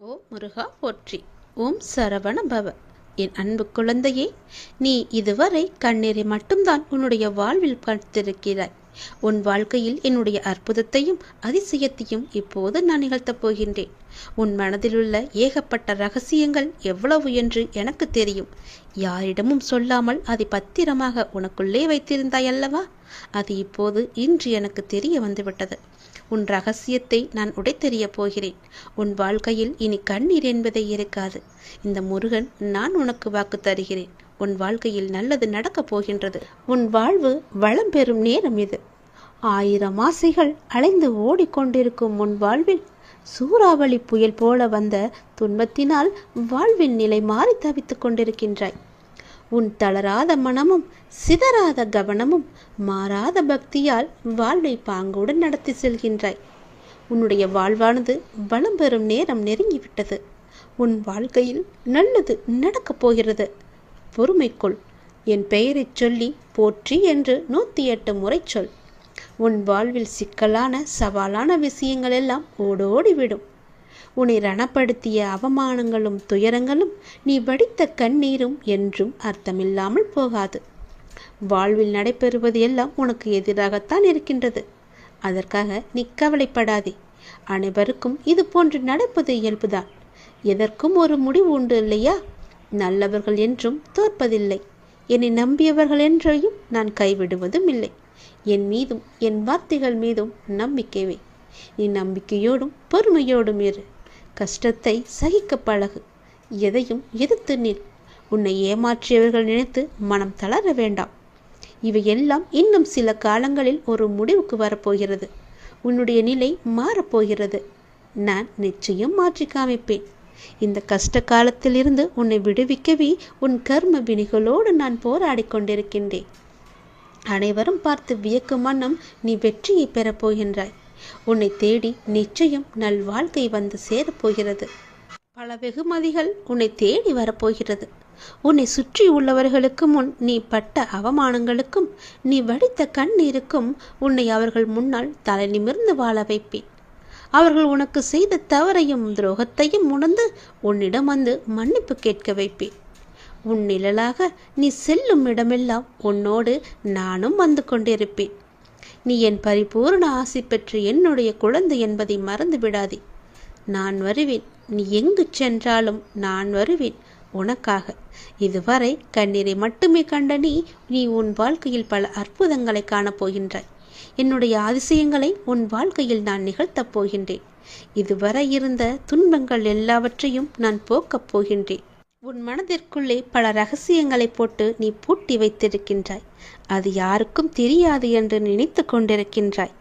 ஓ முருகா போற்றி. ஓம் சரவண பவ. என் அன்பு குழந்தையே, நீ இதுவரை கண்ணீரை மட்டும்தான் உன்னுடைய வாழ்வில் பார்த்திருக்கிறாய். உன் வாழ்க்கையில் என்னுடைய அற்புதத்தையும் அதிசயத்தையும் இப்போது நான் நிகழ்த்தப் போகின்றேன். உன் மனதிலுள்ள ஏகப்பட்ட ரகசியங்கள் எவ்வளவு என்று எனக்கு தெரியும். யாரிடமும் சொல்லாமல் அதை பத்திரமாக உனக்குள்ளே வைத்திருந்தாய் அல்லவா? அது இப்போது இன்று எனக்கு தெரிய வந்துவிட்டது. உன் ரகசியத்தை நான் உடைத்தெறியப் போகிறேன். உன் வாழ்க்கையில் இனி கண்ணீர் என்பதே இருக்காது. இந்த முருகன் நான் உனக்கு வாக்கு தருகிறேன். உன் வாழ்க்கையில் நல்லது நடக்கப் போகின்றது. உன் வாழ்வு வளம் பெறும் நேரம் இது. 1000 ஆசைகள் அலைந்து ஓடிக்கொண்டிருக்கும் உன் வாழ்வில் சூறாவளி புயல் போல வந்த துன்பத்தினால் வாழ்வின் நிலை மாறி தவித்துக் கொண்டிருக்கின்றாய். உன் தளராத மனமும் சிதறாத கவனமும் மாறாத பக்தியால் வாழ்வை பாங்குடன் நடத்தி செல்கின்றாய். உன்னுடைய வாழ்வானது வளம் பெறும் நேரம் நெருங்கிவிட்டது. உன் வாழ்க்கையில் நல்லது நடக்கப் போகிறது. பொறுமைக்குள். என் பெயரை சொல்லி போற்றி என்று 108 முறை சொல். உன் வாழ்வில் சிக்கலான சவாலான விஷயங்கள் எல்லாம் ஓடோடிவிடும். உன்னை ரணப்படுத்திய அவமானங்களும் துயரங்களும் நீ வடித்த கண்ணீரும் என்றும் அர்த்தமில்லாமல் போகாது. வாழ்வில் நடைபெறுவது எல்லாம் உனக்கு எதிராகத்தான் இருக்கின்றது. அதற்காக நீ கவலைப்படாதே. அனைவருக்கும் இது போன்று நடப்பது இயல்புதான். எதற்கும் ஒரு முடிவு உண்டு இல்லையா? நல்லவர்கள் என்றும் தோற்பதில்லை. என்னை நம்பியவர்கள் என்றையும் நான் கைவிடுவதும் இல்லை. என் மீதும் என் வார்த்தைகள் மீதும் நம்பிக்கை வை. நீ நம்பிக்கையோடும் பொறுமையோடும் இரு. கஷ்டத்தை சகிக்க பழகு. எதையும் எதிர்த்து நில். உன்னை ஏமாற்றியவர்கள் நினைத்து மனம் தளர வேண்டாம். இவையெல்லாம் இன்னும் சில காலங்களில் ஒரு முடிவுக்கு வரப்போகிறது. உன்னுடைய நிலை மாறப்போகிறது. நான் நிச்சயம் மாற்றி காமிப்பேன். இந்த கஷ்ட காலத்திலிருந்து உன்னை விடுவிக்கவே உன் கர்ம வினைகளோடு நான் போராடி கொண்டிருக்கின்றேன். அனைவரும் பார்த்து வியக்கும் வண்ணம் நீ வெற்றியை பெறப்போகின்றாய். உன்னை தேடி நிச்சயம் நல் வாழ்க்கை வந்து சேரப்போகிறது. பல வெகுமதிகள் உன்னை தேடி வரப்போகிறது. உன்னை சுற்றி உள்ளவர்களுக்கு முன் நீ பட்ட அவமானங்களுக்கும் நீ வடித்த கண்ணீருக்கும் உன்னை அவர்கள் முன்னால் தலை நிமிர்ந்து வாழ வைப்பேன். அவர்கள் உனக்கு செய்த தவறையும் துரோகத்தையும் உணர்ந்து உன்னிடம் வந்து மன்னிப்பு கேட்க வைப்பேன். உன் நிழலாக நீ செல்லும் இடமெல்லாம் உன்னோடு நானும் வந்து கொண்டிருப்பேன். நீ என் பரிபூர்ண ஆசை பெற்று என்னுடைய குழந்தை என்பதை மறந்து விடாதே. நான் வருவேன். நீ எங்கு சென்றாலும் நான் வருவேன் உனக்காக. இதுவரை கண்ணீரை மட்டுமே கண்ட நீ உன் வாழ்க்கையில் பல அற்புதங்களை காணப்போகின்றாய். என்னுடைய அதிசயங்களை உன் வாழ்க்கையில் நான் நிகழ்த்தப் போகின்றேன். இதுவரை இருந்த துன்பங்கள் எல்லாவற்றையும் நான் போக்கப் போகின்றேன். உன் மனதிற்குள்ளே பல ரகசியங்களை போட்டு நீ பூட்டி வைத்திருக்கின்றாய். அது யாருக்கும் தெரியாது என்று நினைத்து கொண்டிருக்கின்றாய்.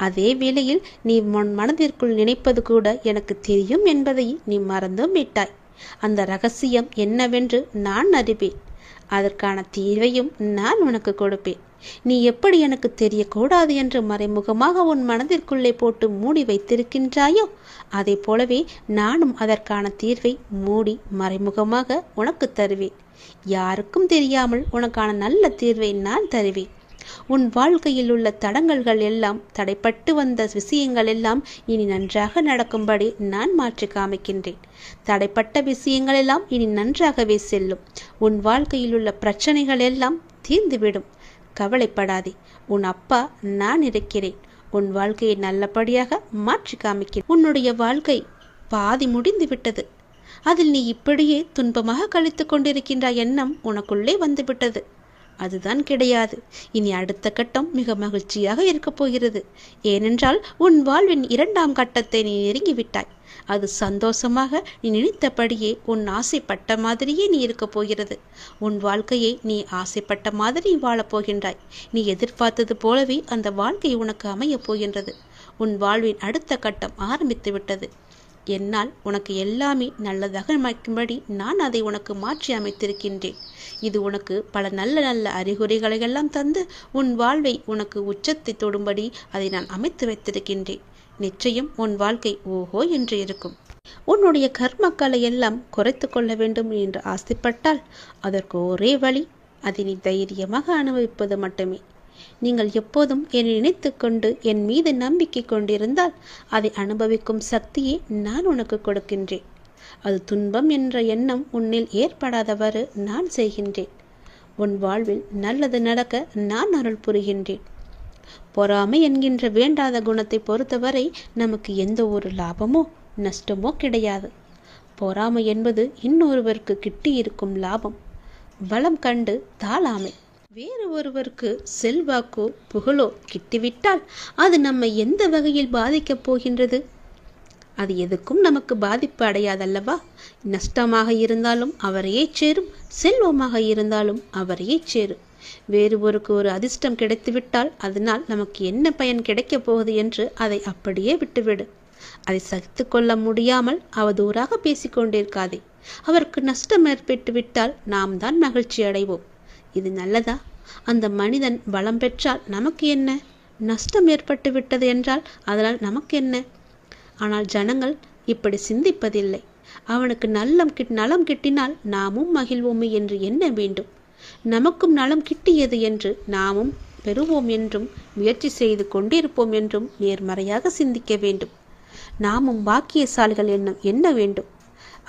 அதே வேளையில் நீ உன் மனதிற்குள் நினைப்பது கூட எனக்கு தெரியும் என்பதை நீ மறந்தும் விட்டாய். அந்த ரகசியம் என்னவென்று நான் அறிவேன். அதற்கான தீர்வையும் நான் உனக்கு கொடுப்பேன். நீ எப்படி எனக்கு தெரியக்கூடாது என்று மறைமுகமாக உன் மனதிற்குள்ளே போட்டு மூடி வைத்திருக்கின்றாயோ அதை போலவே நானும் அதற்கான தீர்வை மூடி மறைமுகமாக உனக்கு தருவேன். யாருக்கும் தெரியாமல் உனக்கான நல்ல தீர்வை நான் தருவேன். உன் வாழ்க்கையில் உள்ள தடங்கல்கள் எல்லாம், தடைப்பட்டு வந்த விஷயங்கள் எல்லாம் இனி நன்றாக நடக்கும்படி நான் மாற்றி காமிக்கின்றேன். தடைப்பட்ட விஷயங்கள் எல்லாம் இனி நன்றாகவே செல்லும். உன் வாழ்க்கையில் உள்ள பிரச்சனைகள் எல்லாம் தீர்ந்துவிடும். கவலைப்படாதே. உன் அப்பா நான் இருக்கிறேன். உன் வாழ்க்கையை நல்லபடியாக மாற்றி காமிக்கிறேன். உன்னுடைய வாழ்க்கை பாதி முடிந்து விட்டது. அதில் நீ இப்படியே துன்பமாக கழித்து கொண்டிருக்கின்ற எண்ணம் உனக்குள்ளே வந்துவிட்டது. அதுதான் கிடையாது. இனி அடுத்த கட்டம் மிக மகிழ்ச்சியாக இருக்கப் போகிறது. ஏனென்றால் உன் வாழ்வின் 2ஆம் கட்டத்தை நீ நெருங்கிவிட்டாய். அது சந்தோஷமாக நீ நினைத்தபடியே உன் ஆசைப்பட்ட மாதிரியே நீ இருக்கப் போகிறது. உன் வாழ்க்கையை நீ ஆசைப்பட்ட மாதிரி வாழப்போகின்றாய். நீ எதிர்பார்த்தது போலவே அந்த வாழ்க்கை உனக்கு அமையப் போகின்றது. உன் வாழ்வின் அடுத்த கட்டம் ஆரம்பித்து விட்டது. என்னால் உனக்கு எல்லாமே நல்லதாக அமைக்கும்படி நான் அதை உனக்கு மாற்றி அமைத்திருக்கின்றேன். இது உனக்கு பல நல்ல நல்ல அறிகுறிகளை எல்லாம் தந்து உன் வாழ்வை உனக்கு உச்சத்தை தொடும்படி அதை நான் அமைத்து வைத்திருக்கின்றேன். நிச்சயம் உன் வாழ்க்கை ஓஹோ என்று இருக்கும். உன்னுடைய கர்மக்களை எல்லாம் குறைத்து கொள்ள வேண்டும் என்று ஆசைப்பட்டால் அதற்கு ஒரே வழி, அதை நீ தைரியமாக அனுபவிப்பது மட்டுமே. நீங்கள் எப்போதும் என்னை நினைத்து கொண்டு என் மீது நம்பிக்கை கொண்டிருந்தால் அதை அனுபவிக்கும் சக்தியை நான் உனக்கு கொடுக்கின்றேன். அது துன்பம் என்ற எண்ணம் உன்னில் ஏற்படாதவாறு நான் செய்கின்றேன். உன் வாழ்வில் நல்லது நடக்க நான் அருள் புரிகின்றேன். பொறாமை என்கின்ற வேண்டாத குணத்தை பொறுத்தவரை நமக்கு எந்த ஒரு லாபமோ நஷ்டமோ கிடையாது. பொறாமை என்பது இன்னொருவருக்கு கிட்டியிருக்கும் லாபம். வளம் கண்டு தாளாமை. வேறு ஒருவருக்கு செல்வாக்கோ புகழோ கிட்டிவிட்டால் அது நம்மை எந்த வகையில் பாதிக்கப் போகின்றது? அது எதுக்கும் நமக்கு பாதிப்பு அடையாதல்லவா? நஷ்டமாக இருந்தாலும் அவரையே சேரும், செல்வமாக இருந்தாலும் அவரையே சேரும். வேறு ஒரு அதிர்ஷ்டம் கிடைத்துவிட்டால் அதனால் நமக்கு என்ன பயன் கிடைக்கப் போகுது என்று அதை அப்படியே விட்டுவிடு. அதை சகித்து கொள்ள முடியாமல் அவதூறாக பேசிக்கொண்டிருக்காதே. அவருக்கு நஷ்டம் ஏற்பட்டு விட்டால் நாம் தான் மகிழ்ச்சி அடைவோம். இது நல்லதா? அந்த மனிதன் பலம் பெற்றால் நமக்கு என்ன? நஷ்டம் ஏற்பட்டு விட்டது என்றால் அதனால் நமக்கு என்ன? ஆனால் ஜனங்கள் இப்படி சிந்திப்பதில்லை. அவனுக்கு நலம் கிட்டினால் நாமும் மகிழ்வோமே என்று எண்ண வேண்டும். நமக்கும் நலம் கிட்டியது என்று நாமும் பெறுவோம் என்றும் முயற்சி செய்து கொண்டிருப்போம் என்றும் நேர்மறையாக சிந்திக்க வேண்டும். நாமும் பாக்கியசாலிகள் எண்ண வேண்டும்.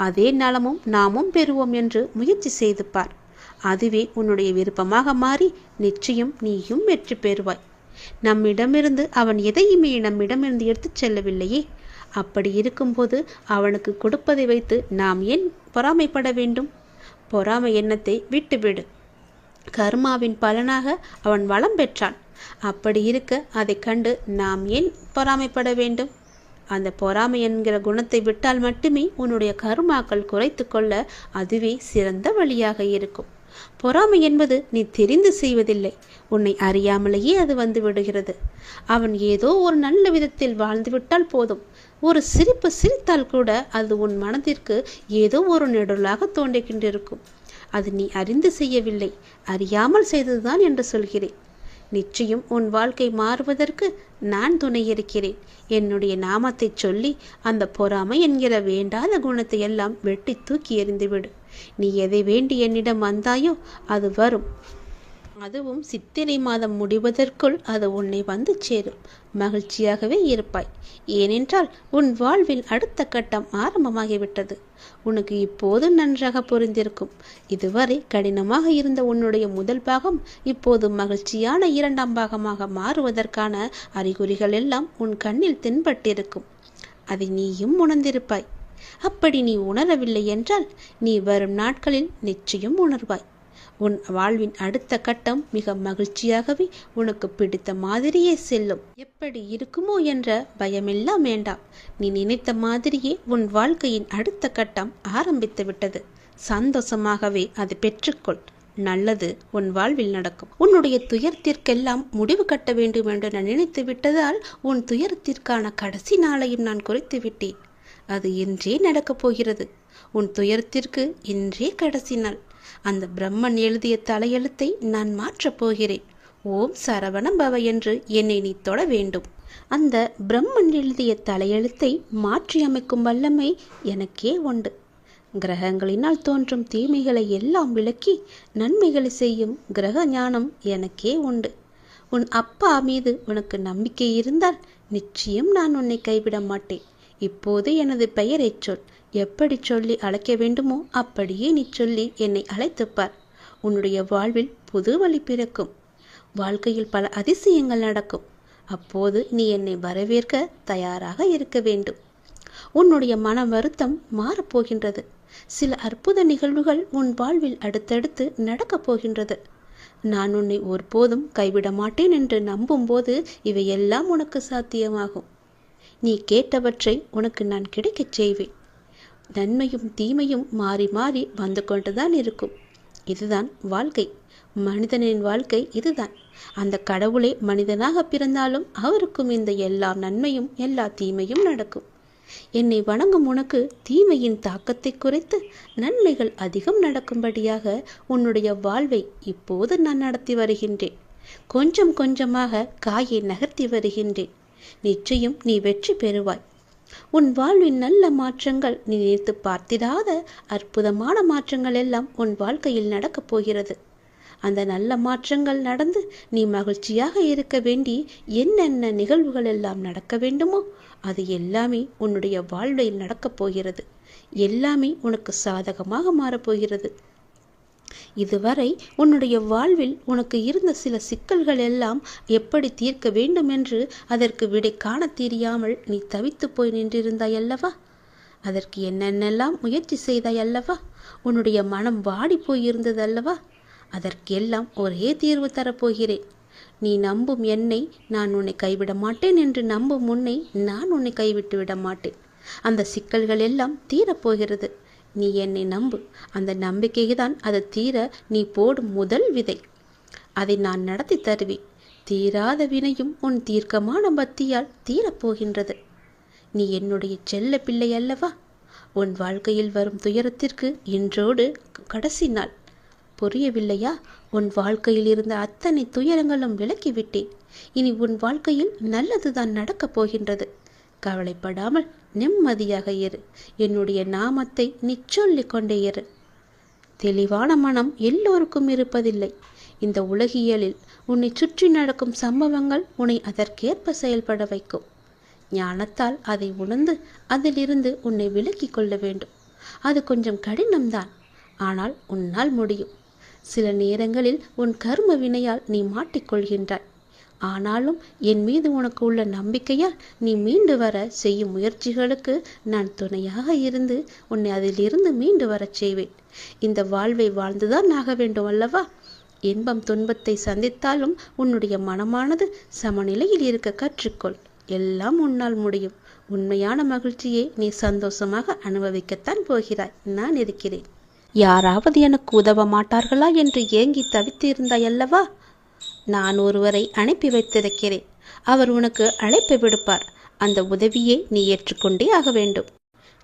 அதே நலமும் நாமும் பெறுவோம் என்று முயற்சி செய்து பார். அதுவே உன்னுடைய விருப்பமாக மாறி நிச்சயம் நீயும் வெற்றி பெறுவாய். நம்மிடமிருந்து அவன் எதையுமே நம்மிடமிருந்து எடுத்துச் செல்லவில்லையே. அப்படி இருக்கும்போது அவனுக்கு கொடுப்பதை வைத்து நாம் ஏன் பொறாமைப்பட வேண்டும்? பொறாமை எண்ணத்தை விட்டுவிடு. கர்மாவின் பலனாக அவன் வளம் பெற்றான். அப்படி இருக்க அதை கண்டு நாம் ஏன் பொறாமைப்பட வேண்டும்? அந்த பொறாமை என்கிற குணத்தை விட்டால் மட்டுமே உன்னுடைய கர்மாக்கள் குறைத்து கொள்ள அதுவே சிறந்த வழியாக இருக்கும். பொறாமை என்பது நீ தெரிந்து செய்வதில்லை, உன்னை அறியாமலேயே அது வந்து விடுகிறது. அவன் ஏதோ ஒரு நல்ல விதத்தில் வாழ்ந்துவிட்டால் போதும். ஒரு சிரிப்பு சிரித்தால் கூட அது உன் மனதிற்கு ஏதோ ஒரு நெடுலாக தோன்றுகின்றிருக்கும். அது நீ அறிந்து செய்யவில்லை, அறியாமல் செய்ததுதான் என்று சொல்கிறேன். நிச்சயம் உன் வாழ்க்கை மாறுவதற்கு நான் துணை இருக்கிறேன். என்னுடைய நாமத்தை சொல்லி அந்த பொறாமை என்கிற வேண்டாத குணத்தை எல்லாம் வெட்டி தூக்கி எறிந்துவிடு. நீ எதை வேண்டி என்னிடம் வந்தாயோ அது வரும். அதுவும் சித்திரை மாதம் முடிவதற்குள் அது உன்னை வந்து சேரும். மகிழ்ச்சியாகவே இருப்பாய். ஏனென்றால் உன் வாழ்வில் அடுத்த கட்டம் ஆரம்பமாகிவிட்டது. உனக்கு இப்போது நன்றாக புரிந்திருக்கும். இதுவரை கடினமாக இருந்த உன்னுடைய முதல் பாகம் இப்போது மகிழ்ச்சியான இரண்டாம் பாகமாக மாறுவதற்கான அறிகுறிகள் எல்லாம் உன் கண்ணில் தென்பட்டிருக்கும். அதை நீயும் உணர்ந்திருப்பாய். அப்படி நீ உணரவில்லை என்றால் நீ வரும் நாட்களில் நிச்சயம் உணர்வாய். உன் வாழ்வின் அடுத்த கட்டம் மிக மகிழ்ச்சியாகவே உனக்கு பிடித்த மாதிரியே செல்லும். எப்படி இருக்குமோ என்ற பயமெல்லாம் வேண்டாம். நீ நினைத்த மாதிரியே உன் வாழ்க்கையின் அடுத்த கட்டம் ஆரம்பித்து விட்டது. சந்தோஷமாகவே அதை பெற்றுக்கொள். நல்லது உன் வாழ்வில் நடக்கும். உன்னுடைய துயரத்திற்கெல்லாம் முடிவு கட்ட வேண்டும் என்று நான் நினைத்து விட்டதால் உன் துயரத்திற்கான கடைசி நாளையும் நான் குறைத்து விட்டேன். அது இன்றே நடக்கப் போகிறது. உன் துயரத்திற்கு இன்றே கடைசி நாள். அந்த பிரம்மன் எழுதிய தலையெழுத்தை நான் மாற்றப் போகிறேன். ஓம் சரவண பவ என்று என்னை நீ தொட வேண்டும். அந்த பிரம்மன் எழுதிய தலையெழுத்தை மாற்றி அமைக்கும் வல்லமை எனக்கே உண்டு. கிரகங்களினால் தோன்றும் தீமைகளை எல்லாம் விலக்கி நன்மைகளை செய்யும் கிரக ஞானம் எனக்கே உண்டு. உன் அப்பா மீது உனக்கு நம்பிக்கை இருந்தால் நிச்சயம் நான் உன்னை கைவிட மாட்டேன். இப்போது எனது பெயரைச் சொல். எப்படி சொல்லி அழைக்க வேண்டுமோ அப்படியே நீ சொல்லி என்னை அழைத்துப்பார். உன்னுடைய வாழ்வில் புது வழி பிறக்கும். வாழ்க்கையில் பல அதிசயங்கள் நடக்கும். அப்போது நீ என்னை வரவேற்க தயாராக இருக்க வேண்டும். உன்னுடைய மன வருத்தம் மாறப்போகின்றது. சில அற்புத நிகழ்வுகள் உன் வாழ்வில் அடுத்தடுத்து நடக்கப் போகின்றது. நான் உன்னை ஒருபோதும் கைவிட மாட்டேன் என்று நம்பும்போது இவையெல்லாம் உனக்கு சாத்தியமாகும். நீ கேட்டவற்றை உனக்கு நான் கிடைக்கச் செய்வேன். நன்மையும் தீமையும் மாறி மாறி வந்து கொண்டுதான் இருக்கும். இதுதான் வாழ்க்கை. மனிதனின் வாழ்க்கை இதுதான். அந்த கடவுளே மனிதனாக பிறந்தாலும் அவருக்கும் இந்த எல்லா நன்மையும் எல்லா தீமையும் நடக்கும். என்னை வணங்கும் உனக்கு தீமையின் தாக்கத்தை குறைத்து நன்மைகள் அதிகம் நடக்கும்படியாக உன்னுடைய வாழ்வை இப்போது நான் நடத்தி வருகின்றேன். கொஞ்சம் கொஞ்சமாக காயை நகர்த்தி வருகின்றேன். நிச்சயம் நீ வெற்றி பெறுவாய். உன் வாழ்வின் நல்ல மாற்றங்கள், நீ நினைத்து பார்த்திடாத அற்புதமான மாற்றங்கள் எல்லாம் உன் வாழ்க்கையில் நடக்கப் போகிறது. அந்த நல்ல மாற்றங்கள் நடந்து நீ மகிழ்ச்சியாக இருக்க வேண்டி என்னென்ன நிகழ்வுகள் எல்லாம் நடக்க வேண்டுமோ அது எல்லாமே உன்னுடைய வாழ்வில் நடக்கப் போகிறது. எல்லாமே உனக்கு சாதகமாக மாறப்போகிறது. இதுவரை உன்னுடைய வாழ்வில் உனக்கு இருந்த சில சிக்கல்கள் எல்லாம் எப்படி தீர்க்க வேண்டும் என்று அதற்கு விடை காண தெரியாமல் நீ தவித்து போய் நின்றிருந்தாய் அல்லவா? அதற்கு என்னென்னெல்லாம் முயற்சி செய்தாய் அல்லவா? உன்னுடைய மனம் வாடி போயிருந்தது அல்லவா? அதற்கெல்லாம் ஒரே தீர்வு தரப்போகிறேன். நீ நம்பும் என்னை நான் உன்னை கைவிட மாட்டேன் என்று நம்பும் உன்னை நான் உன்னை கைவிட்டு விட மாட்டேன். அந்த சிக்கல்கள் எல்லாம் தீரப்போகிறது. நீ என்னை நம்பு. அந்த நம்பிக்கைதான் அது தீர நீ போடும் முதல் விதை. அதை நான் நடத்தி தருவேன். தீராத வினையும் உன் தீர்க்கமான பக்தியால் தீரப்போகின்றது. நீ என்னுடைய செல்ல பிள்ளை அல்லவா? உன் வாழ்க்கையில் வரும் துயரத்திற்கு இன்றோடு கடைசி நாள். புரியவில்லையா? உன் வாழ்க்கையில் இருந்த அத்தனை துயரங்களும் விலக்கிவிட்டேன். இனி உன் வாழ்க்கையில் நல்லதுதான் நடக்கப் போகின்றது. கவலைப்படாமல் நிம்மதியாக இரு. என்னுடைய நாமத்தை நீ சொல்லிக் கொண்டே இரு. தெளிவான மனம் எல்லோருக்கும் இருப்பதில்லை. இந்த உலகியலில் உன்னை சுற்றி நடக்கும் சம்பவங்கள் உன்னை அதற்கேற்ப செயல்பட வைக்கும். ஞானத்தால் அதை உணர்ந்து அதிலிருந்து உன்னை விலக்கிக் கொள்ள வேண்டும். அது கொஞ்சம் கடினம்தான், ஆனால் உன்னால் முடியும். சில நேரங்களில் உன் கர்ம வினையால் நீ மாட்டிக்கொள்கின்றாய். ஆனாலும் என் மீது உனக்கு உள்ள நம்பிக்கையால் நீ மீண்டு வர செய்யும் முயற்சிகளுக்கு நான் துணையாக இருந்து உன்னை அதிலிருந்து மீண்டு வரச் செய்வேன். இந்த வாழ்வை வாழ்ந்துதான் ஆக வேண்டும் அல்லவா? இன்பம் துன்பத்தை சந்தித்தாலும் உன்னுடைய மனமானது சமநிலையில் இருக்க கற்றுக்கொள். எல்லாம் உன்னால் முடியும். உண்மையான மகிழ்ச்சியை நீ சந்தோஷமாக அனுபவிக்கத்தான் போகிறாய். நான் இருக்கிறேன். யாராவது எனக்கு உதவ மாட்டார்களா என்று ஏங்கி தவித்திருந்தாய் அல்லவா? நான் ஒருவரை அனுப்பி வைத்திருக்கிறேன். அவர் உனக்கு அழைப்பு விடுப்பார். அந்த உதவியை நீ ஏற்றுக்கொண்டே ஆக வேண்டும்.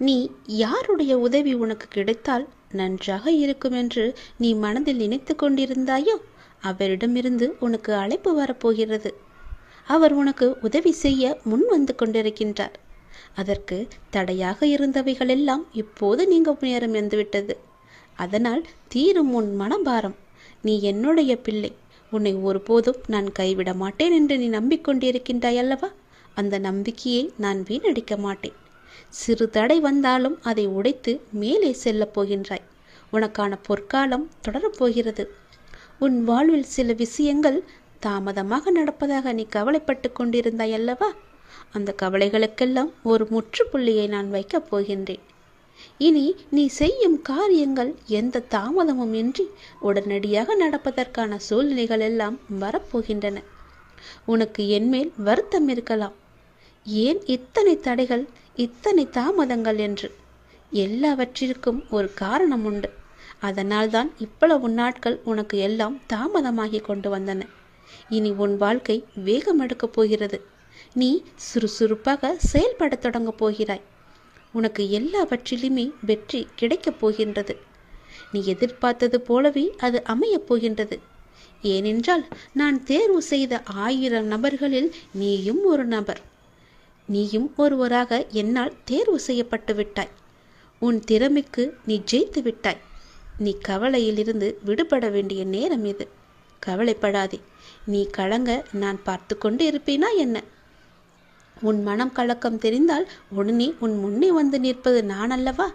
நீ யாருடைய உதவி உனக்கு கிடைத்தால் நன்றாக இருக்கும் என்று நீ மனதில் நினைத்து கொண்டிருந்தாயோ அவரிடமிருந்து உனக்கு அழைப்பு வரப்போகிறது. அவர் உனக்கு உதவி செய்ய முன் வந்து கொண்டிருக்கின்றார். அதற்கு தடையாக இருந்தவைகளெல்லாம் இப்போது நீங்க நேரம் வந்துவிட்டது. அதனால் தீரும் உன் மனபாரம். நீ என்னுடைய பிள்ளை. உன்னை ஒருபோதும் நான் கைவிட மாட்டேன் என்று நீ நம்பிக்கொண்டிருக்கின்றாய் அல்லவா? அந்த நம்பிக்கையை நான் வீணடிக்க மாட்டேன். சிறு தடை வந்தாலும் அதை உடைத்து மேலே செல்லப் போகின்றாய். உனக்கான பொற்காலம் தொடரப்போகிறது. உன் வாழ்வில் சில விஷயங்கள் தாமதமாக நடப்பதாக நீ கவலைப்பட்டு கொண்டிருந்தாய் அல்லவா? அந்த கவலைகளுக்கெல்லாம் ஒரு முற்றுப்புள்ளியை நான் வைக்கப் போகின்றேன். இனி நீ செய்யும் காரியங்கள் எந்த தாமதமும் இன்றி உடனடியாக நடப்பதற்கான சூழ்நிலைகள் எல்லாம் வரப்போகின்றன. உனக்கு என்மேல் வருத்தம் இருக்கலாம். ஏன் இத்தனை தடைகள், இத்தனை தாமதங்கள் என்று? எல்லாவற்றிற்கும் ஒரு காரணம் உண்டு. அதனால்தான் இவ்வளவு நாட்கள் உனக்கு எல்லாம் தாமதமாகி கொண்டு வந்தன. இனி உன் வாழ்க்கை வேகம் எடுக்கப் போகிறது. நீ சுறுசுறுப்பாக செயல்பட தொடங்கப் போகிறாய். உனக்கு எல்லாவற்றிலுமே வெற்றி கிடைக்கப் போகின்றது. நீ எதிர்பார்த்தது போலவே அது அமையப் போகின்றது. ஏனென்றால் நான் தேர்வு செய்த 1000 நபர்களில் நீயும் ஒரு நபர். நீயும் ஒருவராக என்னால் தேர்வு செய்யப்பட்டு விட்டாய். உன் திறமைக்கு நீ ஜெயித்து விட்டாய். நீ கவலையிலிருந்து விடுபட வேண்டிய நேரம் இது. கவலைப்படாதே. நீ கலங்க நான் பார்த்து கொண்டு இருப்பேனா என்ன? உன் மனம் கலக்கம் தெரிந்தால் உடனே உன் முன்னே வந்து நிற்பது நான் அல்லவா?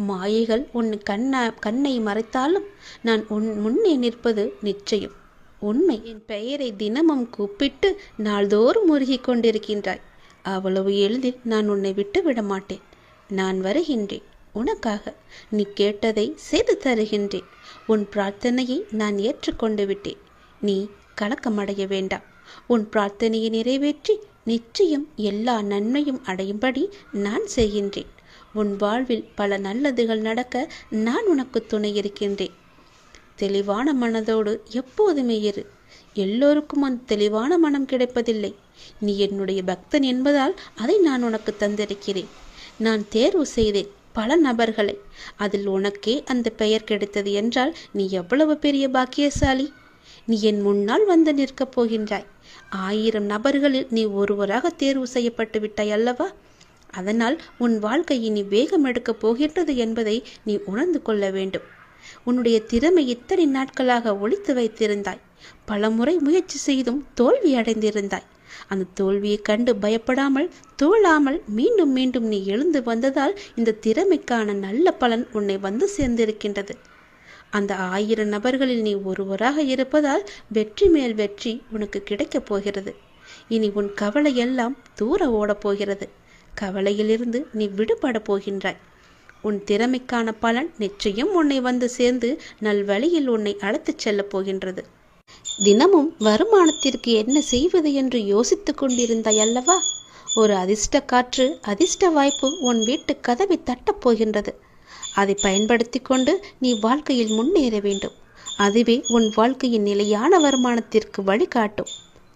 மாயைகள் உன் கண்ணை மறைத்தாலும் நான் உன் முன்னே நிற்பது நிச்சயம் உண்மை. என் பெயரை தினமும் கூப்பிட்டு நாள்தோறும் முருகி கொண்டிருக்கின்றாய். அவ்வளவு எளிதில் நான் உன்னை விட்டு விட மாட்டேன். நான் வருகின்றேன் உனக்காக. நீ கேட்டதை செய்து தருகின்றேன். உன் பிரார்த்தனையை நான் ஏற்றுக்கொண்டு விட்டேன். நீ கலக்கமடைய வேண்டாம். உன் பிரார்த்தனையை நிறைவேற்றி நிச்சயம் எல்லா நன்மையும் அடையும்படி நான் செய்கின்றேன். உன் வாழ்வில் பல நல்லதுகள் நடக்க நான் உனக்கு துணை இருக்கின்றேன். தெளிவான மனதோடு எப்போதுமே இரு. எல்லோருக்கும் அந்த தெளிவான மனம் கிடைப்பதில்லை. நீ என்னுடைய பக்தன் என்பதால் அதை நான் உனக்கு தந்திருக்கிறேன். நான் தேர்வு செய்தேன் பல நபர்களை. அதில் உனக்கே அந்த பெயர் கிடைத்தது என்றால் நீ எவ்வளவு பெரிய பாக்கியசாலி. நீ என் முன்னால் வந்து நிற்கப் போகின்றாய். 1000 நபர்களில் நீ ஒருவராக தேர்வு செய்யப்பட்டு விட்டாய் அல்லவா? அதனால் உன் வாழ்க்கை இனி வேகம் எடுக்கப் போகின்றது என்பதை நீ உணர்ந்து கொள்ள வேண்டும். உன்னுடைய திறமை இத்தனை நாட்களாக ஒளித்து வைத்திருந்தாய். பலமுறை முயற்சி செய்தும் தோல்வி அடைந்திருந்தாய். அந்த தோல்வியை கண்டு பயப்படாமல் தோழாமல் மீண்டும் மீண்டும் நீ எழுந்து வந்ததால் இந்த திறமைக்கான நல்ல பலன் உன்னை வந்து சேர்ந்திருக்கின்றது. அந்த 1000 நபர்களில் நீ ஒருவராக இருப்பதால் வெற்றி மேல் வெற்றி உனக்கு கிடைக்கப் போகிறது. இனி உன் கவலை எல்லாம் தூர ஓடப் போகிறது. கவலையிலிருந்து நீ விடுபட போகின்றாய். உன் திறமைக்கான பலன் நிச்சயம் உன்னை வந்து சேர்ந்து நல்வழியில் உன்னை அழைத்துச் செல்லப் போகின்றது. தினமும் வருமானத்திற்கு என்ன செய்வது என்று யோசித்துக் கொண்டிருந்தாய் அல்லவா? ஒரு அதிர்ஷ்ட காற்று, அதிர்ஷ்ட வாய்ப்பு உன் வீட்டு கதவை தட்டப் போகின்றது. அதை பயன்படுத்தி கொண்டு நீ வாழ்க்கையில் முன்னேற வேண்டும். அதுவே உன் வாழ்க்கையின் நிலையான வருமானத்திற்கு வழிகாட்டும்.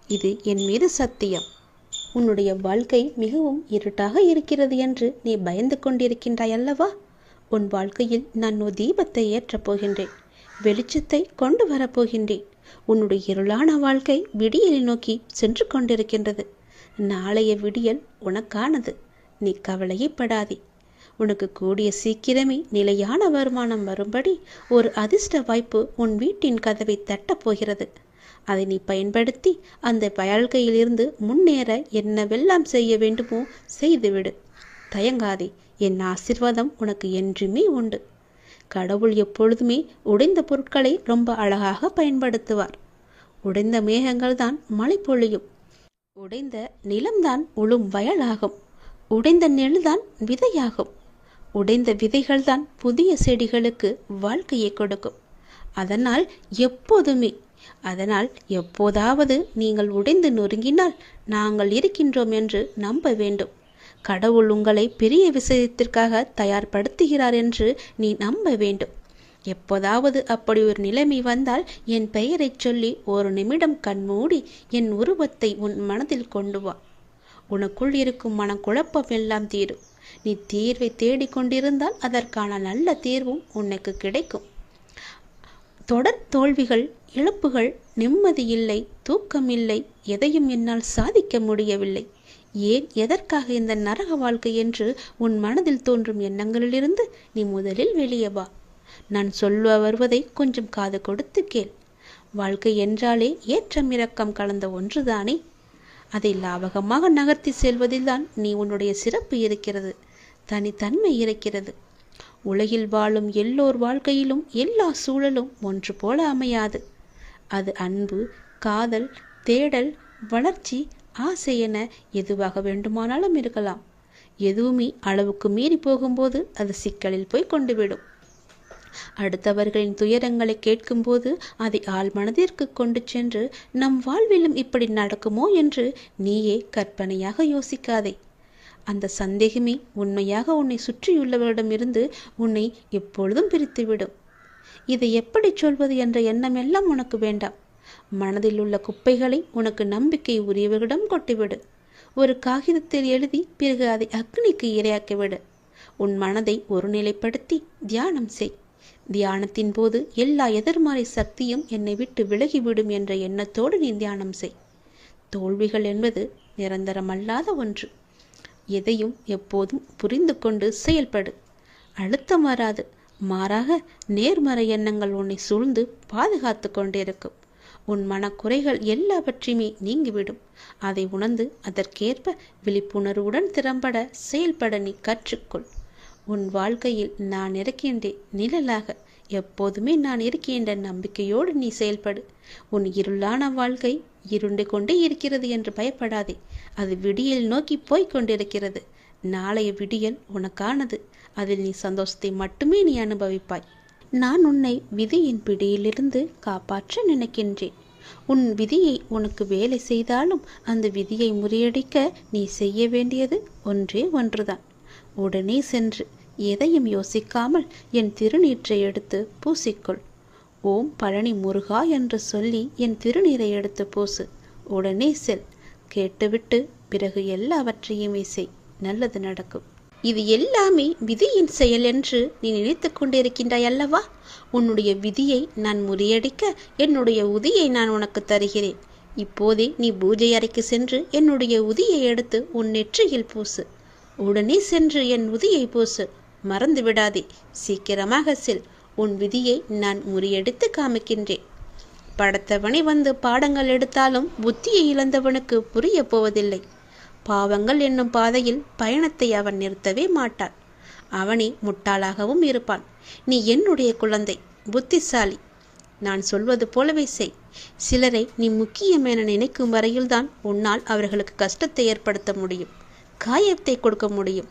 இது என் மீது சத்தியம். உன்னுடைய வாழ்க்கை மிகவும் இருட்டாக இருக்கிறது என்று நீ பயந்து கொண்டிருக்கின்றாய் அல்லவா? உன் வாழ்க்கையில் நான் ஒரு தீபத்தை ஏற்றப் போகின்றேன். வெளிச்சத்தை கொண்டு வரப்போகின்றேன். உன்னுடைய இருளான வாழ்க்கை விடியலை நோக்கி சென்று கொண்டிருக்கின்றது. நாளைய விடியல் உனக்கானது. நீ கவலையப்படாதே. உனக்கு கூடிய சீக்கிரமே நிலையான வருமானம் வரும்படி ஒரு அதிர்ஷ்ட வாய்ப்பு உன் வீட்டின் கதவை தட்டப் போகிறது. அதை நீ பயன்படுத்தி அந்த வாழ்க்கையிலிருந்து முன்னேற என்னவெல்லாம் செய்ய வேண்டுமோ செய்துவிடு. தயங்காதே. என் ஆசீர்வாதம் உனக்கு என்றுமே உண்டு. கடவுள் எப்பொழுதுமே உடைந்த பொருட்களை ரொம்ப அழகாக பயன்படுத்துவார். உடைந்த மேகங்கள் தான் மழை பொழியும். உடைந்த நிலம்தான் உழும் வயலாகும். உடைந்த நெல்தான் விதையாகும். உடைந்த விதைகள்தான் புதிய செடிகளுக்கு வாழ்க்கையை கொடுக்கும். அதனால் எப்போதாவது நீங்கள் உடைந்து நொறுங்கினால் நாங்கள் இருக்கின்றோம் என்று நம்ப வேண்டும். கடவுள் உங்களை பெரிய விஷயத்திற்காக தயார்படுத்துகிறார் என்று நீ நம்ப வேண்டும். எப்போதாவது அப்படி ஒரு நிலைமை வந்தால் என் பெயரை சொல்லி ஒரு நிமிடம் கண்மூடி என் உருவத்தை உன் மனதில் கொண்டு வா. உனக்குள் இருக்கும் மனக்குழப்பம் எல்லாம் தீரும். நீ தீர்வை தேடிக்கொண்டிருந்தால் அதற்கான நல்ல தீர்வும் உனக்கு கிடைக்கும். தொடர் தோல்விகள், இழப்புகள், நிம்மதி இல்லை, தூக்கம் இல்லை, எதையும் என்னால் சாதிக்க முடியவில்லை, ஏன் எதற்காக இந்த நரக வாழ்க்கை என்று உன் மனதில் தோன்றும் எண்ணங்களிலிருந்து நீ முதலில் வெளியே வா. நான் சொல்ல வருவதை கொஞ்சம் காது கொடுத்து கேள். வாழ்க்கை என்றாலே ஏற்றம் இறக்கம் கலந்த ஒன்றுதானே. அதை லாபகமாக நகர்த்தி செல்வதில்தான் நீ உன்னுடைய சிறப்பு இருக்கிறது. தனித்தன்மை இருக்கிறது. உலகில் வாழும் எல்லோர் வாழ்க்கையிலும் எல்லா சூழலும் ஒன்று போல அமையாது. அது அன்பு, காதல், தேடல், வளர்ச்சி, ஆசை என எதுவாக வேண்டுமானாலும் இருக்கலாம். எதுவுமே அளவுக்கு மீறி போகும்போது அது சிக்கலில் போய் கொண்டுவிடும். அடுத்தவர்களின் துயரங்களை கேட்கும்போது அதை ஆள் மனதிற்கு கொண்டு சென்று நம் வாழ்விலும் இப்படி நடக்குமோ என்று நீயே கற்பனையாக யோசிக்காதே. அந்த சந்தேகமே உண்மையாக உன்னை சுற்றியுள்ளவரிடமிருந்து உன்னை எப்பொழுதும் பிரித்துவிடும். இதை எப்படி சொல்வது என்ற எண்ணம் எல்லாம் உனக்கு வேண்டாம். மனதில் உள்ள குப்பைகளை உனக்கு நம்பிக்கை உரியவர்களிடம் கொட்டிவிடு. ஒரு காகிதத்தில் எழுதி பிறகு அதை அக்னிக்கு இரையாக்கிவிடு. உன் மனதை ஒருநிலைப்படுத்தி தியானம் செய். தியானத்தின் போது எல்லா எதிர்மறை சக்தியும் என்னை விட்டு விலகிவிடும் என்ற எண்ணத்தோடு நீ தியானம் செய். தோல்விகள் என்பது நிரந்தரமல்லாத ஒன்று. எதையும் எப்போதும் புரிந்து கொண்டு செயல்படு. அழுத்தம் வராது. மாறாக நேர்மறை எண்ணங்கள் உன்னை சூழ்ந்து பாதுகாத்து கொண்டிருக்கும். உன் மனக்குறைகள் எல்லாவற்றையுமே நீங்கிவிடும். அதை உணர்ந்து அதற்கேற்ப விழிப்புணர்வுடன் திறம்பட செயல்பட நீ கற்றுக்கொள். உன் வாழ்க்கையில் நான் இருக்கின்றேன் நிழலாக. எப்போதுமே நான் இருக்கின்ற நம்பிக்கையோடு நீ செயல்படு. உன் இருளான வாழ்க்கை இருண்டு கொண்டே இருக்கிறது என்று பயப்படாதே. அது விடியல் நோக்கி போய்க் கொண்டிருக்கிறது. நாளைய விடியல் உனக்கானது. அதில் நீ சந்தோஷத்தை மட்டுமே நீ அனுபவிப்பாய். நான் உன்னை விதியின் பிடியிலிருந்து காப்பாற்ற நினைக்கின்றேன். உன் விதியை உனக்கு வேலை செய்தாலும் அந்த விதியை முறியடிக்க நீ செய்ய வேண்டியது ஒன்றே ஒன்றுதான். உடனே சென்று எதையும் யோசிக்காமல் என் திருநீற்றை எடுத்து பூசிக்கொள். ஓம் பழனி முருகா என்று சொல்லி என் திருநீரை எடுத்து பூசு. உடனே செல். கேட்டுவிட்டு பிறகு எல்லாவற்றையுமே செய். நல்லது நடக்கும். இது எல்லாமே விதியின் செயல் என்று நீ நினைத்து கொண்டிருக்கின்றாய் அல்லவா? உன்னுடைய விதியை நான் முறியடிக்க என்னுடைய உதியை நான் உனக்கு தருகிறேன். இப்போதே நீ பூஜை அறைக்கு சென்று என்னுடைய உதியை எடுத்து உன் நெற்றியில் பூசு. உடனே சென்று என் உதியை பூசு. மறந்து விடாதே. சீக்கிரமாக செல். உன் விதியை நான் முறியடித்து காமிக்கின்றேன். படத்தவனை வந்து பாடங்கள் எடுத்தாலும் புத்தியை இழந்தவனுக்கு புரிய போவதில்லை. பாவங்கள் என்னும் பாதையில் பயணத்தை அவன் நிறுத்தவே மாட்டான். அவனே முட்டாளாகவும் இருப்பான். நீ என்னுடைய குழந்தை, புத்திசாலி. நான் சொல்வது போலவே செய். சிலரை நீ முக்கியம் என நினைக்கும் வரையில்தான் உன்னால் அவர்களுக்கு கஷ்டத்தை ஏற்படுத்த முடியும், காயத்தை கொடுக்க முடியும்.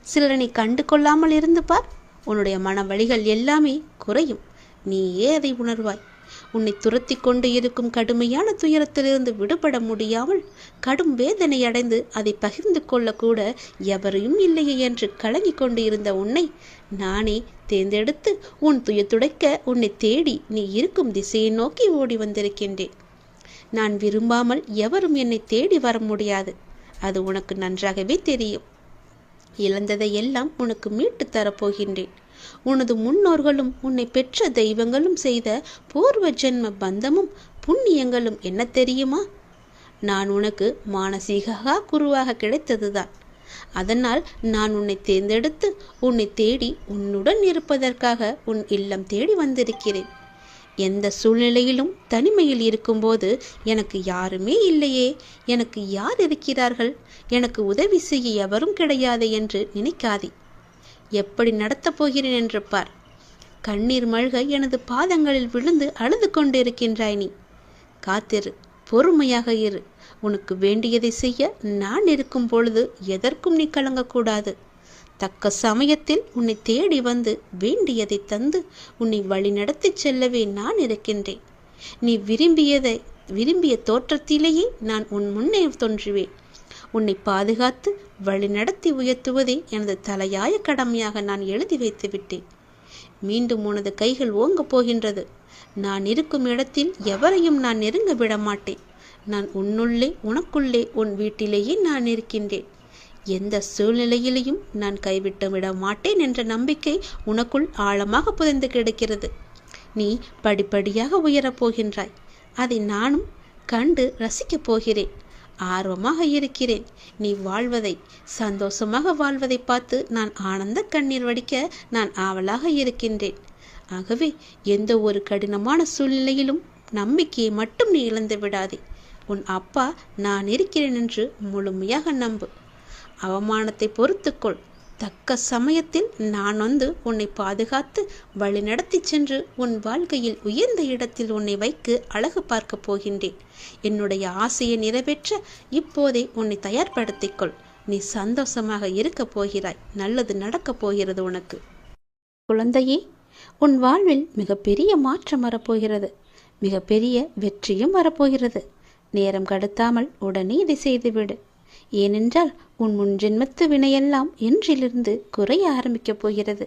சிலரை நீ கண்டு கொள்ளாமல் இருந்து பார், உன்னுடைய மன வலிகள் எல்லாமே குறையும். நீயே அதை உணர்வாய். உன்னை துரத்தி கொண்டு இருக்கும் கடுமையான துயரத்திலிருந்து விடுபட முடியாமல் கடும் வேதனை அடைந்து அதை பகிர்ந்து கொள்ளக்கூட எவரையும் இல்லையே என்று கலங்கி கொண்டு இருந்த உன்னை நானே தேர்ந்தெடுத்து உன் துயத்துடைக்க உன்னை தேடி நீ இருக்கும் திசையை நோக்கி ஓடி வந்திருக்கின்றேன். நான் விரும்பாமல் எவரும் என்னை தேடி வர முடியாது. அது உனக்கு நன்றாகவே தெரியும். இழந்ததை எல்லாம் உனக்கு மீட்டு தரப்போகின்றேன். உனது முன்னோர்களும் உன்னை பெற்ற தெய்வங்களும் செய்த பூர்வ ஜென்ம பந்தமும் புண்ணியங்களும் என்ன தெரியுமா? நான் உனக்கு மானசீக குருவாக கிடைத்ததுதான். அதனால் நான் உன்னை தேர்ந்தெடுத்து உன்னை தேடி உன்னுடன் இருப்பதற்காக உன் இல்லம் தேடி வந்திருக்கிறேன். எந்த சூழ்நிலையிலும் தனிமையில் இருக்கும்போது எனக்கு யாருமே இல்லையே, எனக்கு யார் இருக்கிறார்கள், எனக்கு உதவி செய்ய எவரும் கிடையாது என்று நினைக்காதே. எப்படி நடத்தப் போகிறேன் என்று பார். கண்ணீர் மல்க எனது பாதங்களில் விழுந்து அழுது கொண்டிருக்கின்றாய் நீ. காத்திரு, பொறுமையாக இரு. உனக்கு வேண்டியதை செய்ய நான் இருக்கும் பொழுது எதற்கும் நீ கலங்கக்கூடாது. தக்க சமயத்தில் உன்னை தேடி வந்து வேண்டியதை தந்து உன்னை வழி நடத்தி செல்லவே நான் இருக்கின்றேன். நீ விரும்பிய தோற்றத்திலேயே நான் உன் முன்னே தோன்றுவேன். உன்னை பாதுகாத்து வழி நடத்தி உயர்த்துவதே எனது தலையாய கடமையாக நான் எழுதி வைத்து விட்டேன். மீண்டும் உனது கைகள் ஓங்கப் போகின்றது. நான் இருக்கும் இடத்தில் எவரையும் நான் நெருங்க விட மாட்டேன். நான் உன்னுள்ளே, உனக்குள்ளே, உன் வீட்டிலேயே நான் இருக்கின்றேன். எந்த சூழ்நிலையிலையும் நான் கைவிட்டு விட மாட்டேன் என்ற நம்பிக்கை உனக்குள் ஆழமாக புதைந்து கிடக்கிறது. நீ படிப்படியாக உயரப் போகின்றாய். அதை நானும் கண்டு ரசிக்கப் போகிறேன். ஆர்வமாக இருக்கிறேன். நீ வாழ்வதை, சந்தோஷமாக வாழ்வதை பார்த்து நான் ஆனந்த கண்ணீர் வடிக்க நான் ஆவலாக இருக்கின்றேன். ஆகவே எந்த ஒரு கடினமான சூழ்நிலையிலும் நம்பிக்கையை மட்டும் நீ இழந்து விடாதே. உன் அப்பா நான் இருக்கிறேன் என்று முழுமையாக நம்பு. அவமானத்தை பொறுத்துக்கொள். தக்க சமயத்தில் நான் வந்து உன்னை பாதுகாத்து வழி நடத்தி சென்று உன் வாழ்க்கையில் உயர்ந்த இடத்தில் உன்னை வைத்து அழகு பார்க்க போகின்றேன். என்னுடைய ஆசையை நிறைவேற்ற இப்போதே உன்னை தயார்படுத்திக்கொள். நீ சந்தோஷமாக இருக்க போகிறாய். நல்லது நடக்கப் போகிறது உனக்கு. குழந்தையே, உன் வாழ்வில் மிகப்பெரிய மாற்றம் வரப்போகிறது. மிகப்பெரிய வெற்றியும் வரப்போகிறது. நேரம் கடத்தாமல் உடனே இதை செய்துவிடு. ஏனென்றால் உன் முன்ஜென்மத்து வினையெல்லாம் இன்றிலிருந்து குறைய ஆரம்பிக்கப் போகிறது.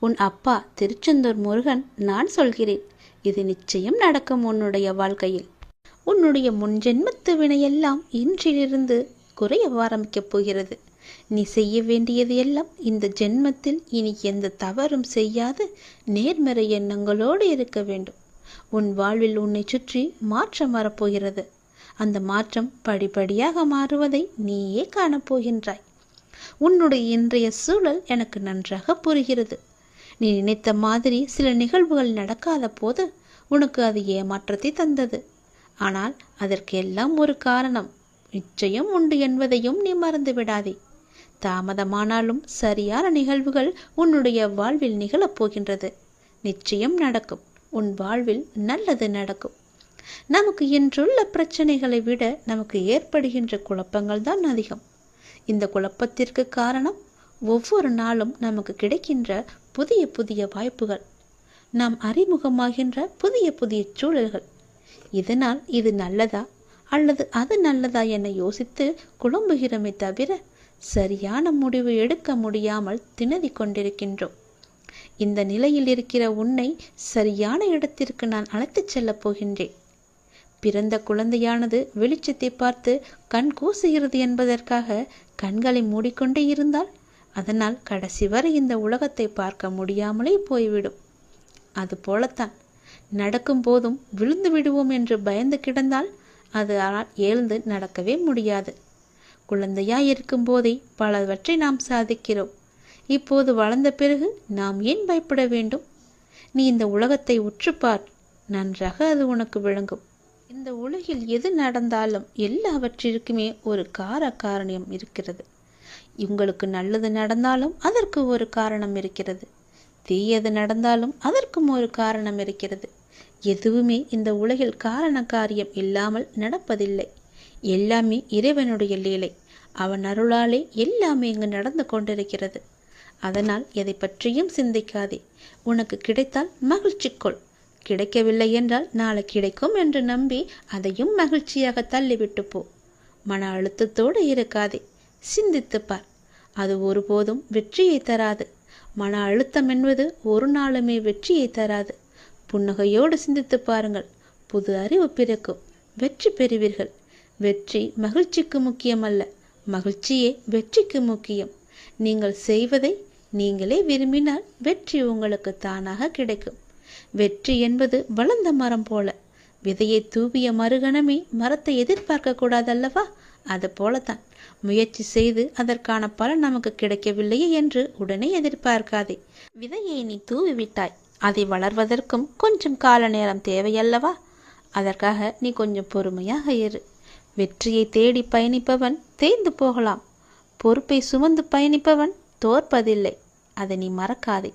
உன் அப்பா திருச்செந்தூர் முருகன் நான் சொல்கிறேன். இது நிச்சயம் நடக்கும் உன்னுடைய வாழ்க்கையில். உன்னுடைய முன்ஜென்மத்து வினையெல்லாம் இன்றிலிருந்து குறைய ஆரம்பிக்கப் போகிறது. நீ செய்ய வேண்டியது எல்லாம் இந்த ஜென்மத்தில் இனி எந்த தவறும் செய்யாது நேர்மறை எண்ணங்களோடு இருக்க வேண்டும். உன் வாழ்வில் உன்னை சுற்றி மாற்றம் வரப்போகிறது. அந்த மாற்றம் படிப்படியாக மாறுவதை நீயே காணப்போகின்றாய். உன்னுடைய இன்றைய சூழல் எனக்கு நன்றாக புரிகிறது. நீ நினைத்த மாதிரி சில நிகழ்வுகள் நடக்காத போது உனக்கு அது ஏமாற்றத்தை தந்தது. ஆனால் அதற்கு எல்லாம் ஒரு காரணம் நிச்சயம் உண்டு என்பதையும் நீ மறந்து விடாதே. தாமதமானாலும் சரியான நிகழ்வுகள் உன்னுடைய வாழ்வில் நிகழப் போகின்றது. நிச்சயம் நடக்கும். உன் வாழ்வில் நல்லது நடக்கும். நமக்கு இன்றுள்ள பிரச்சனைகளை விட நமக்கு ஏற்படுகின்ற குழப்பங்கள் தான் அதிகம். இந்த குழப்பத்திற்கு காரணம் ஒவ்வொரு நாளும் நமக்கு கிடைக்கின்ற புதிய புதிய வாய்ப்புகள், நாம் அறிமுகமாகின்ற புதிய புதிய சூழல்கள். இதனால் இது நல்லதா அல்லது அது நல்லதா என யோசித்து குழம்புகிறோமே தவிர சரியான முடிவு எடுக்க முடியாமல் திணறிக் கொண்டிருக்கின்றோம். இந்த நிலையில் இருக்கிற உன்னை சரியான இடத்திற்கு நான் அழைத்துச் செல்லப் போகின்றேன். பிறந்த குழந்தையானது வெளிச்சத்தை பார்த்து கண் கூசுகிறது என்பதற்காக கண்களை மூடிக்கொண்டே இருந்தால் அதனால் கடைசி வரை இந்த உலகத்தை பார்க்க முடியாமலே போய்விடும். அது போலத்தான் நடக்கும் போதும் விழுந்து விடுவோம் என்று பயந்து கிடந்தால் அது எழுந்து நடக்கவே முடியாது. குழந்தையாய் இருக்கும் போதே பலவற்றை நாம் சாதிக்கிறோம். இப்போது வளர்ந்த பிறகு நாம் ஏன் பயப்பட வேண்டும்? நீ இந்த உலகத்தை உற்றுப்பார், நன்றாக அது உனக்கு விளங்கும். இந்த உலகில் எது நடந்தாலும் எல்லாவற்றிற்குமே ஒரு காரணம் இருக்கிறது. உங்களுக்கு நல்லது நடந்தாலும் அதற்கு ஒரு காரணம் இருக்கிறது, தீயது நடந்தாலும் அதற்கும் ஒரு காரணம் இருக்கிறது. எதுவுமே இந்த உலகில் காரண காரியம் இல்லாமல் நடப்பதில்லை. எல்லாமே இறைவனுடைய லீலை. அவன் அருளாலே எல்லாமே இங்கு நடந்து கொண்டிருக்கிறது. அதனால் எதை பற்றியும் சிந்திக்காதே. உனக்கு கிடைத்தால் மகிழ்ச்சி கொள், கிடைக்கவில்லை என்றால் நாளை கிடைக்கும் என்று நம்பி அதையும் மகிழ்ச்சியாக தள்ளிவிட்டு போ. மன அழுத்தத்தோடு இருக்காதே, சிந்தித்துப்பார். அது ஒருபோதும் வெற்றியை தராது. மன அழுத்தம் என்பது ஒரு நாளுமே வெற்றியை தராது. புன்னகையோடு சிந்தித்து பாருங்கள், புது அறிவு பிறக்கும், வெற்றி பெறுவீர்கள். வெற்றி மகிழ்ச்சிக்கு முக்கியமல்ல, மகிழ்ச்சியே வெற்றிக்கு முக்கியம். நீங்கள் செய்வதை நீங்களே விரும்பினால் வெற்றி உங்களுக்கு தானாக கிடைக்கும். வெற்றி என்பது வளர்ந்த மரம் போல. விதையை தூவிய மறுகணமே மரத்தை எதிர்பார்க்க கூடாதல்லவா? அது போலத்தான் முயற்சி செய்து அதற்கான பலன் நமக்கு கிடைக்கவில்லையே என்று உடனே எதிர்பார்க்காதே. விதையை நீ தூவிவிட்டாய், அதை வளர்வதற்கும் கொஞ்சம் கால நேரம் தேவையல்லவா? அதற்காக நீ கொஞ்சம் பொறுமையாக இரு. வெற்றியை தேடி பயணிப்பவன் தேய்ந்து போகலாம், பொறுப்பை சுமந்து பயணிப்பவன் தோற்பதில்லை. அதை நீ மறக்காதே.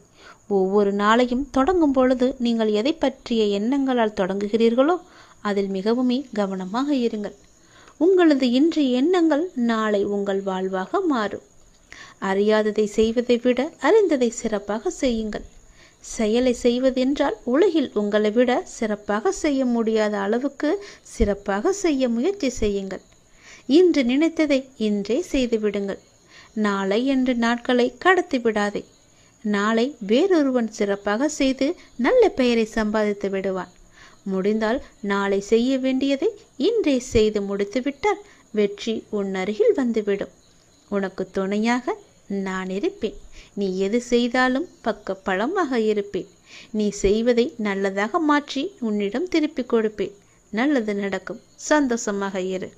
ஒவ்வொரு நாளையும் தொடங்கும் பொழுது நீங்கள் எதை பற்றிய எண்ணங்களால் தொடங்குகிறீர்களோ அதில் மிகவுமே கவனமாக இருங்கள். உங்களது இன்றைய எண்ணங்கள் நாளை உங்கள் வாழ்வாக மாறும். அறியாததை செய்வதை விட அறிந்ததை சிறப்பாக செய்யுங்கள். செயலை செய்வதென்றால் உலகில் உங்களை விட சிறப்பாக செய்ய முடியாத அளவுக்கு சிறப்பாக செய்ய முயற்சி செய்யுங்கள். இன்று நினைத்ததை இன்றே செய்து விடுங்கள். நாளை என்று நாட்களை கடத்தி விடாதே. நாளை வேறொருவன் சிறப்பாக செய்து நல்ல பெயரை சம்பாதித்து விடுவான். முடிந்தால் நாளை செய்ய வேண்டியதை இன்றே செய்து முடித்துவிட்டால் வெற்றி உன் அருகில் வந்துவிடும். உனக்கு துணையாக நான் இருப்பேன். நீ எது செய்தாலும் பக்க பலமாக இருப்பேன். நீ செய்வதை நல்லதாக மாற்றி உன்னிடம் திருப்பிக் கொடுப்பேன். நல்லது நடக்கும். சந்தோஷமாக இரு.